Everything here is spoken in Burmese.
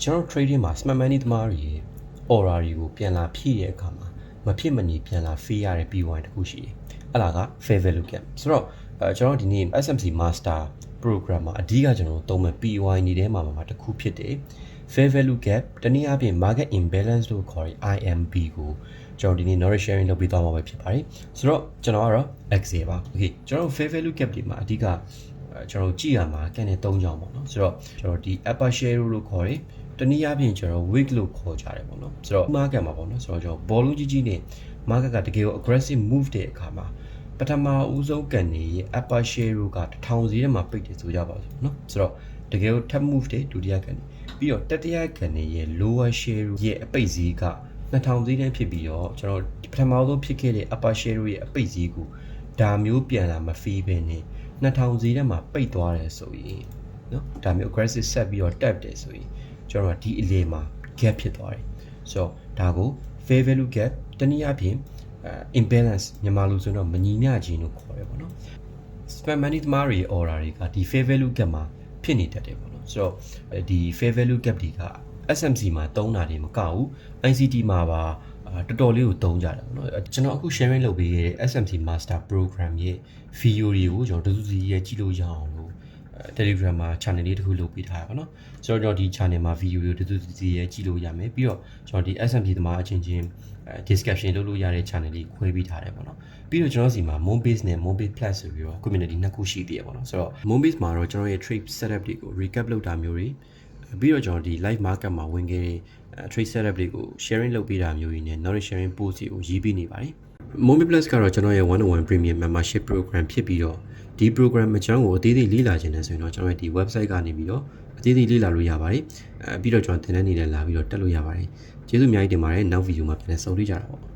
ကျွန်တော် trading မှာ smart money သမားတွေရဲ့ aura တွေကိုပြန်လာဖြည့်တဲ့အခါမှာမဖြစ်မနေပြန်လာ fee ရတဲ့ B1 တခုရှိတယ်အဲ့ဒါက fair value gap ဆိုတော့ကျွန်တော်ဒီနေ့ SMC Master Program မှာအဓိကကျွန်တော်သုံးမဲ့ B1 နေထဲမှာတခုဖြစ်တယ် fair value gap တနည်းအားဖြင့် market imbalance လို့ခေါ်တဲ့ IMB ကိုကျွန်တော်ဒီနေ့ knowledge sharing လုပ်ပေးသွားမှာပဲဖြစ်ပါတယ်ဆိုတော့ကျွန်တော်ကတော့ Excel ပါ okay ကျွန်တော် fair value gap ဒီမှာအဓိကကျွန်တော်ကြည့်ရမှာကန်တဲ့၃ကြောင်းပေါ့နော်ဆိုတော့ကျွန်တော်ဒီ upper share လို့ခေါ်တယ်တနည်းအားဖြင့်ကျွန်တော် week လို့ခေါ်ကြတယ်ပေါ့နော်ဆိုတော့ market မှာပေါ့နော်ဆိုတော့ကျွန်တော် volume ကြီးနဲ့ market ကတကယ်ကို aggressive move တဲ့အခါမှာပထမဦးဆုံးကန်နေရဲ့ upper share က1000စီထဲမှာပိတ်တယ်ဆိုကြပါစို့နော်ဆိုတော့တကယ်ကို top move တဲ့ဒုတိယကန်နေပြီးတော့တတိယကန်နေရဲ့ lower share ရဲ့အပိတ်ဈေးက2000စီးတန်းဖြစ်ပြီးတော့ကျွန်တော်ပထမဆုံးဖြစ်ခဲ့တဲ့ upper share ရဲ့အပိတ်ဈေးကိုဒါမျိုးပြန်လာမဖီးပဲနဲ့2000စီးထဲမှာပိတ်သွားတယ်ဆိုရင်နော်ဒါမျိုး aggressive ဆက်ပြီးတော့ tap တယ်ဆိုရင်ကျွန်တော်ဒီအလေမှာ gap ဖြစ်သွားတယ်ဆိုတော့ဒါကို fair value gap တနည်းအားဖြင့်imbalance မြန်မာလိုဆိုတော့မညီမျှခြင်းလို့ခေါ်တယ်ပေါ့နော် smart money သမားတွေ order တွေကဒီ fair value gap မှာဖြစ်နေတတ်တယ်ပေါ့နော်ဆိုတော့ဒီ fair value gap တွေက SMC မှာသုံးတာတွေမကဘူး ICT မှာပါတော်တော်လေးကိုသုံးကြတယ်ပေါ့နော်ကျွန်တော်အခု sharing လုပ်ပေးခဲ့တဲ့ SMC Master Program ရဲ့ video တွေကိုကျွန်တော်တူတူစီရဲ့ကြည့်လို့ရအောင်လို့Telegram မှာ channel လေးတစ်ခုလုပ်ပေးထားတာပေါ့နော်ဆိုတော့ကျွန်တော်ဒီ channel မှာ video တွေတူတူစီရဲ့ကြည့်လို့ရမယ်ပြီးတော့ကျွန်တော်ဒီ SMC သမားအချင်းချင်းdiscussion လုပ်လို့ရတဲ့ channel လေးခွဲပေးထားတယ်ပေါ့နော်ပြီးတော့ကျွန်တော်စီမှာ Moonbase နဲ့ Moonbase Plus ဆိုပြီးတော့ community နှစ်ခုရှိသေးတယ်ပေါ့နော်ဆိုတော့ Moonbase မှာတော့ကျွန်တော်ရဲ့ trade setup တွေကို recap လုပ်တာမျိုးတွေပြီးတော့ကျွန်တော်ဒီ live market မှာဝင်ခဲ့တဲ့ trade setup တွေကို sharing လုပ်ပေးတာမျိုးတွေနဲ့ knowledge sharing post တွေကိုရေးပေးနေပါတယ် Moonbase Plus ကတော့ကျွန်တော်ရဲ့ 1-on-1 premium membership program ဖြစ်ပြီးတော့ဒီ program အကြောင်းကိုအသေးသေးလေ့လာခြင်းနဲ့ဆိုရင်တော့ကျွန်တော်ရဲ့ဒီ website ကနေပြီးတော့အသေးသေးလေ့လာလို့ရပါတယ်ပြီးတော့ကျွန်တော်သင်တန်းနေနဲ့လာပြီးတော့တက်လို့ရပါတယ်ကျေးဇူးအများကြီးတင်ပါတယ်နောက် video မှာပြန်လည်ဆုံတွေ့ကြတာပေါ့